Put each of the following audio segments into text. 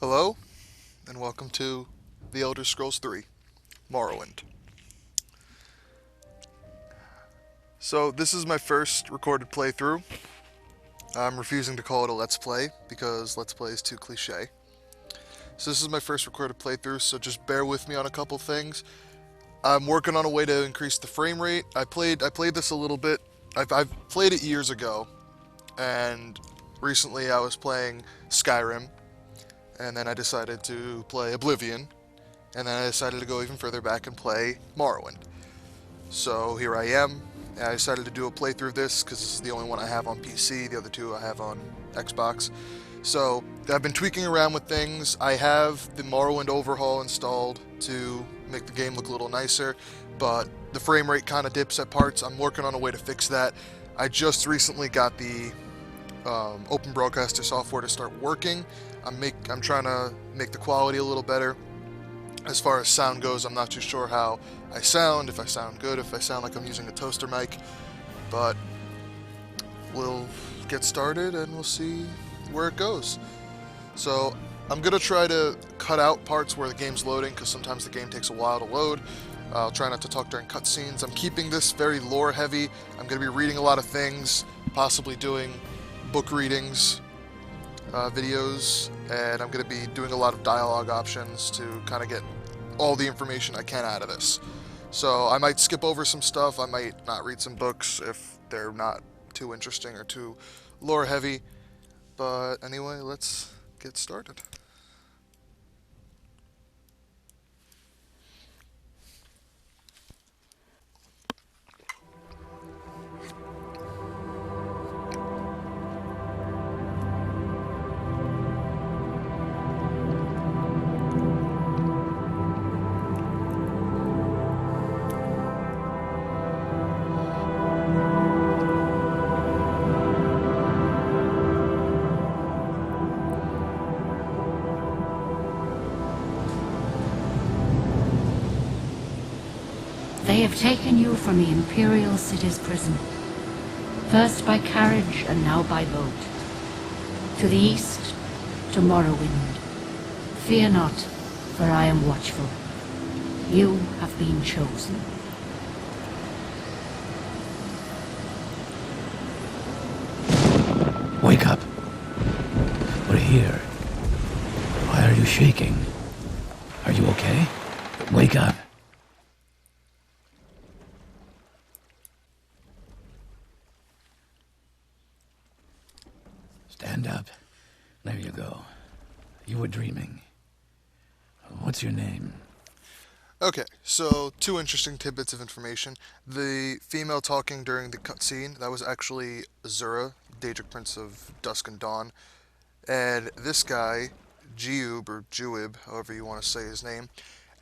Hello, and welcome to The Elder Scrolls 3, Morrowind. So, this is my first recorded playthrough. I'm refusing to call it a Let's Play, because Let's Play is too cliche. So this is my first recorded playthrough, so just bear with me on a couple things. I'm working on a way to increase the frame rate. I played this a little bit. I've played it years ago, and recently I was playing Skyrim, and then I decided to play Oblivion, and then I decided to go even further back and play Morrowind. So here I am. And I decided to do a playthrough of this because this is the only one I have on PC. The other two I have on Xbox. So I've been tweaking around with things. I have the Morrowind overhaul installed to make the game look a little nicer, but the frame rate kind of dips at parts. I'm working on a way to fix that. I just recently got the Open Broadcaster software to start working. I'm trying to make the quality a little better. As far as sound goes, I'm not too sure how I sound, if I sound good, if I sound like I'm using a toaster mic, but we'll get started and we'll see where it goes. So I'm going to try to cut out parts where the game's loading, because sometimes the game takes a while to load. I'll try not to talk during cutscenes. I'm keeping this very lore heavy. I'm going to be reading a lot of things, possibly doing book readings, videos, and I'm going to be doing a lot of dialogue options to kind of get all the information I can out of this. So I might skip over some stuff, I might not read some books if they're not too interesting or too lore heavy, but anyway, let's get started. They have taken you from the Imperial City's prison, first by carriage and now by boat. To the east, to Morrowind. Fear not, for I am watchful. You have been chosen. Wake up. We're here. Why are you shaking? Are you okay? Wake up. Stand up. There you go. You were dreaming. What's your name? Okay, so two interesting tidbits of information. The female talking during the cutscene, that was actually Azura, Daedric Prince of Dusk and Dawn. And this guy, Giub, or Juib, however you want to say his name,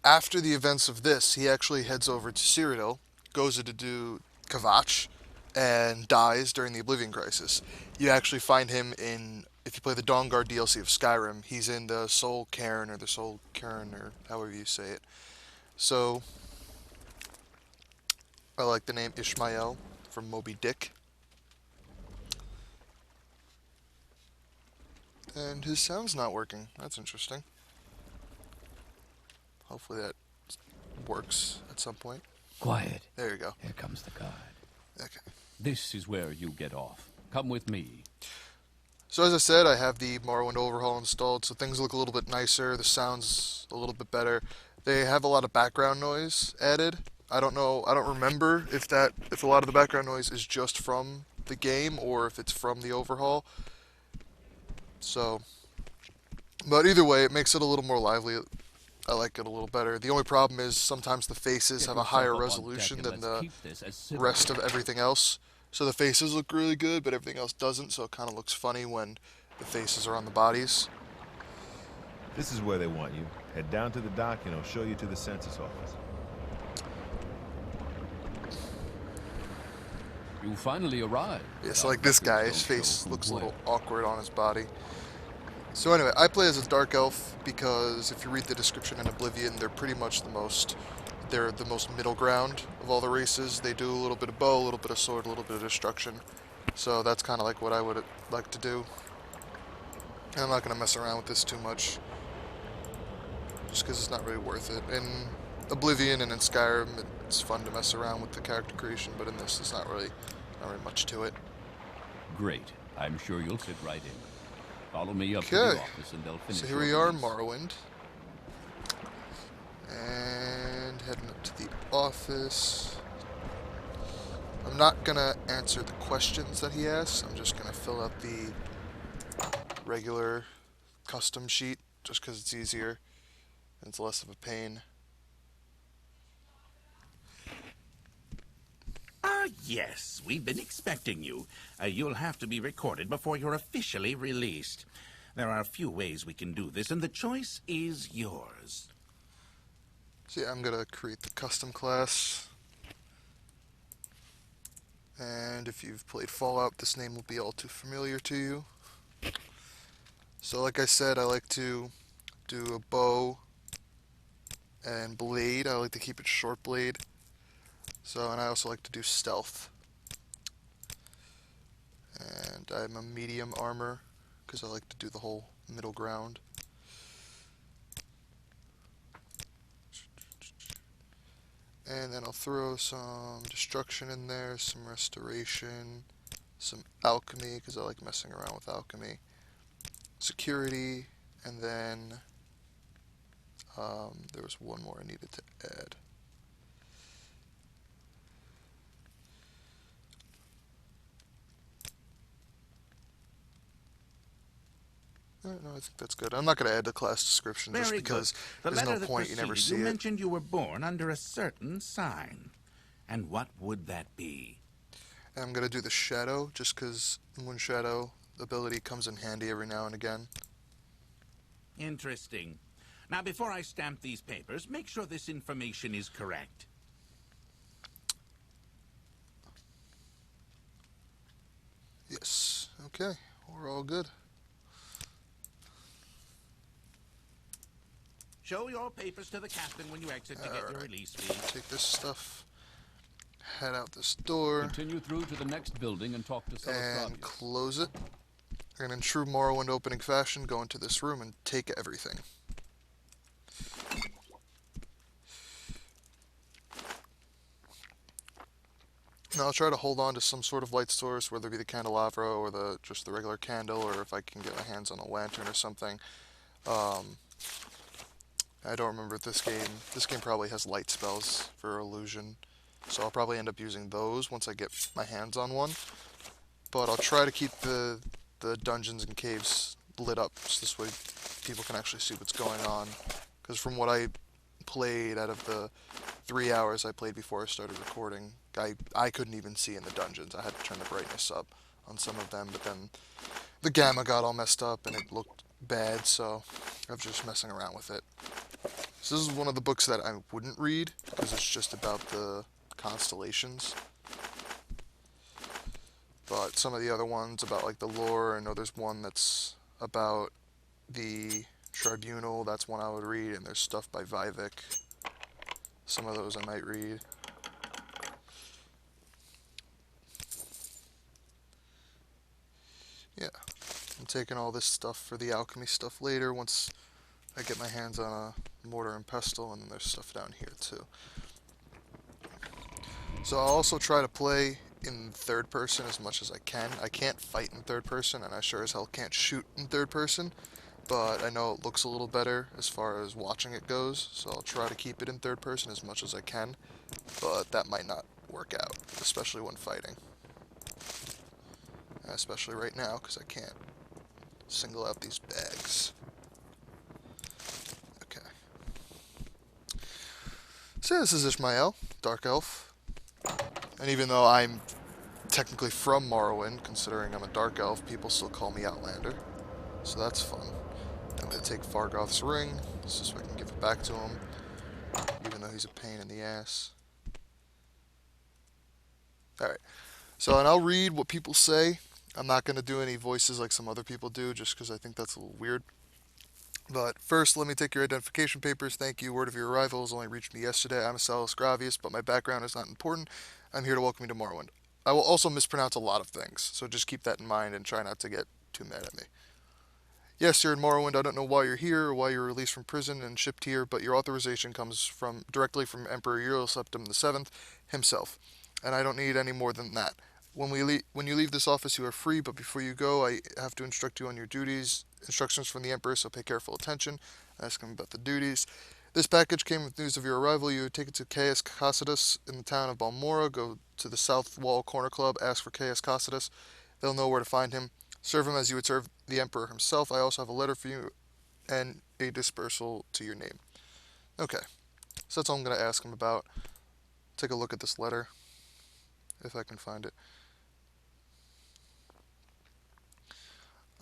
after the events of this, he actually heads over to Cyrodiil, goes to do Kvatch, and dies during the Oblivion Crisis. You actually find him in, if you play the Dawnguard DLC of Skyrim, he's in the Soul Cairn, or the Soul Cairn, or however you say it. So, I like the name Ishmael from Moby Dick. And his sound's not working. That's interesting. Hopefully that works at some point. Quiet. There you go. Here comes the guard. Okay. This is where you get off. Come with me. So as I said, I have the Morrowind overhaul installed, so things look a little bit nicer. The sound's a little bit better. They have a lot of background noise added. I don't remember if a lot of the background noise is just from the game or if it's from the overhaul. So, but either way, it makes it a little more lively. I like it a little better. The only problem is sometimes the faces have a higher resolution than the rest of everything else. So the faces look really good, but everything else doesn't, so it kind of looks funny when the faces are on the bodies. This is where they want you. Head down to the dock and I'll show you to the census office. You finally arrived. Yeah, so like this guy, his face looks a little awkward on his body. So anyway, I play as a Dark Elf because if you read the description in Oblivion, they're the most middle ground of all the races. They do a little bit of bow, a little bit of sword, a little bit of destruction. So that's kind of like what I would like to do. And I'm not going to mess around with this too much. just because it's not really worth it. In Oblivion and in Skyrim, it's fun to mess around with the character creation, but in this, it's not really much to it. Great. I'm sure you'll fit right in. Follow me up to Okay. the office and they'll finish So here your we are in release. Morrowind. And heading up to the office. I'm not gonna answer the questions that he asks. I'm just gonna fill out the regular custom sheet just because it's easier and it's less of a pain. Yes, we've been expecting you. You'll have to be recorded before you're officially released. There are a few ways we can do this, and the choice is yours. So yeah, I'm gonna create the custom class. And if you've played Fallout, this name will be all too familiar to you. So like I said, I like to do a bow and blade. I like to keep it short blade. So, and I also like to do stealth. And I'm a medium armor because I like to do the whole middle ground. And then I'll throw some destruction in there, some restoration, some alchemy, because I like messing around with alchemy, security, and then there was one more I needed to add. No, I think that's good. I'm not going to add the class description just Very because good. The there's no letter that point. You never preceded see you it. mentioned you were born under a certain sign. And what would that be? And I'm going to do the shadow just because Moon Shadow ability comes in handy every now and again. Interesting. Now, before I stamp these papers, make sure this information is correct. Yes. Okay. We're all good. Show your papers to the captain when you exit to get your release fee. Take this stuff, head out this door, Continue through to the next building and talk to and Celestrovius. close it. And in true Morrowind opening fashion, go into this room and take everything. Now I'll try to hold on to some sort of light source, whether it be the candelabra or just the regular candle, or if I can get my hands on a lantern or something. I don't remember this game. This game probably has light spells for illusion, so I'll probably end up using those once I get my hands on one. But I'll try to keep the dungeons and caves lit up, so this way people can actually see what's going on. Because from what I played, out of the 3 hours I played before I started recording, I couldn't even see in the dungeons. I had to turn the brightness up on some of them, but then the gamma got all messed up and it looked bad, so I was just messing around with it. So this is one of the books that I wouldn't read, because it's just about the constellations. But some of the other ones about like the lore, I know there's one that's about the tribunal, that's one I would read, and there's stuff by Vivek. Some of those I might read. Yeah, I'm taking all this stuff for the alchemy stuff later once I get my hands on a mortar and pestle, and then there's stuff down here too. So I'll also try to play in third person as much as I can. I can't fight in third person, and I sure as hell can't shoot in third person, but I know it looks a little better as far as watching it goes, so I'll try to keep it in third person as much as I can, but that might not work out, especially when fighting. Especially right now, because I can't single out these bags. Okay. So this is Ishmael, Dark Elf. And even though I'm technically from Morrowind, considering I'm a Dark Elf, people still call me Outlander. So that's fun. I'm going to take Fargoth's ring, just so I can give it back to him, even though he's a pain in the ass. Alright, so and I'll read what people say. I'm not going to do any voices like some other people do, just because I think that's a little weird. But first, let me take your identification papers. Thank you. Word of your arrival has only reached me yesterday. I'm Celestrovius, but my background is not important. I'm here to welcome you to Morrowind. I will also mispronounce a lot of things, so just keep that in mind and try not to get too mad at me. Yes, you're in Morrowind. I don't know why you're here or why you're released from prison and shipped here, but your authorization comes directly from Emperor Euroseptim VII himself, and I don't need any more than that. When you leave this office, you are free, but before you go, I have to instruct you on your duties. Instructions from the Emperor, so pay careful attention. Ask him about the duties. This package came with news of your arrival. You take it to Caius Cossidus in the town of Balmora. Go to the South Wall Corner Club. Ask for Caius Cossidus. They'll know where to find him. Serve him as you would serve the Emperor himself. I also have a letter for you and a dispersal to your name. Okay, so that's all I'm going to ask him about. Take a look at this letter, if I can find it.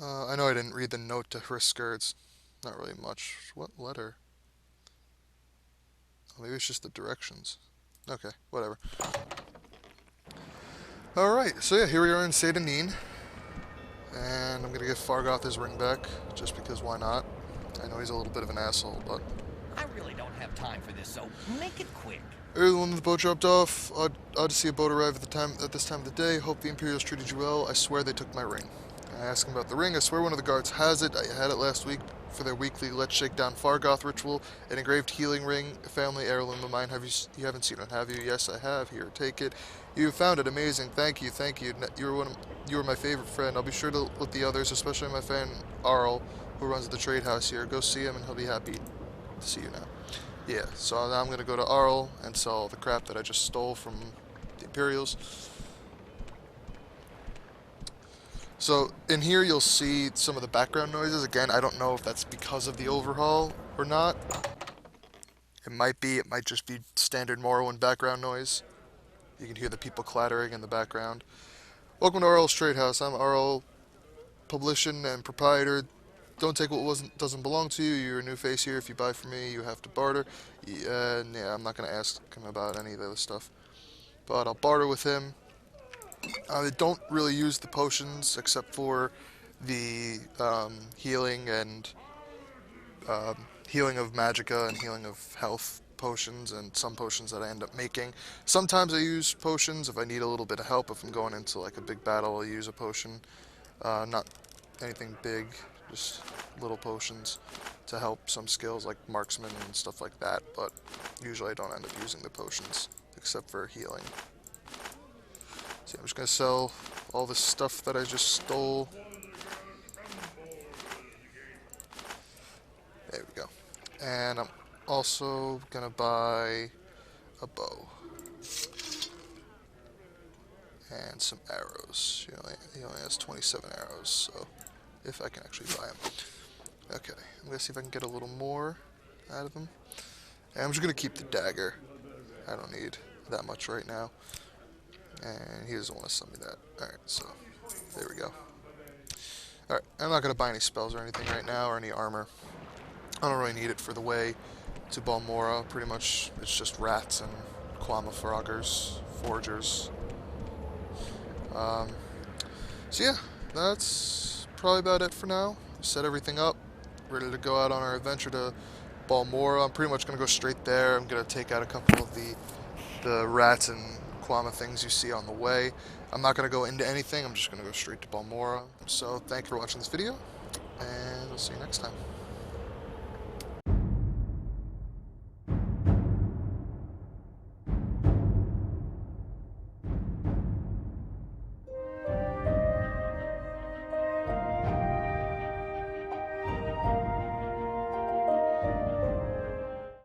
I know I didn't read the note to Hrisker. It's not really much. What letter? Oh, maybe it's just the directions. Okay, whatever. Alright, so yeah, here we are in Seyda-Neen. And I'm going to give Fargoth his ring back, just because why not? I know he's a little bit of an asshole, but... I really don't have time for this, so make it quick. Early when the boat dropped off, odd to see a boat arrive at this time of the day. Hope the Imperials treated you well. I swear they took my ring. I asked him about the ring. I swear one of the guards has it. I had it last week for their weekly Let's Shake Down Fargoth ritual. An engraved healing ring, a family heirloom of mine. You haven't seen it, have you? Yes, I have. Here, take it. You found it. Amazing. Thank you. Thank you. You were my favorite friend. I'll be sure to let the others, especially my friend Arl, who runs the trade house here, go see him, and he'll be happy to see you now. Yeah, so now I'm going to go to Arl and sell the crap that I just stole from the Imperials. So in here you'll see some of the background noises. Again, I don't know if that's because of the overhaul or not. It might be. It might just be standard Morrowind background noise. You can hear the people clattering in the background. Welcome to Arl's Trade House. I'm Arl, publisher and proprietor. Don't take what doesn't belong to you. You're a new face here. If you buy from me, you have to barter. Yeah, I'm not going to ask him about any of the other stuff. But I'll barter with him. They don't really use the potions except for the healing and healing of magicka and healing of health potions, and some potions that I end up making. Sometimes I use potions if I need a little bit of help. If I'm going into like a big battle, I'll use a potion. Not anything big, just little potions to help some skills like marksman and stuff like that, but usually I don't end up using the potions except for healing. So I'm just going to sell all this stuff that I just stole. There we go. And I'm also going to buy a bow. And some arrows. He only has 27 arrows, so if I can actually buy them. Okay, I'm going to see if I can get a little more out of him. And I'm just going to keep the dagger. I don't need that much right now. And he doesn't want to sell me that. Alright, so there we go. Alright, I'm not going to buy any spells or anything right now, or any armor. I don't really need it for the way to Balmora. Pretty much it's just rats and Quama foragers. So yeah, that's probably about it for now. Set everything up, ready to go out on our adventure to Balmora. I'm pretty much going to go straight there. I'm going to take out a couple of the rats and Quama things you see on the way. I'm not going to go into anything. I'm just going to go straight to Balmora. So thank you for watching this video, and I'll see you next time.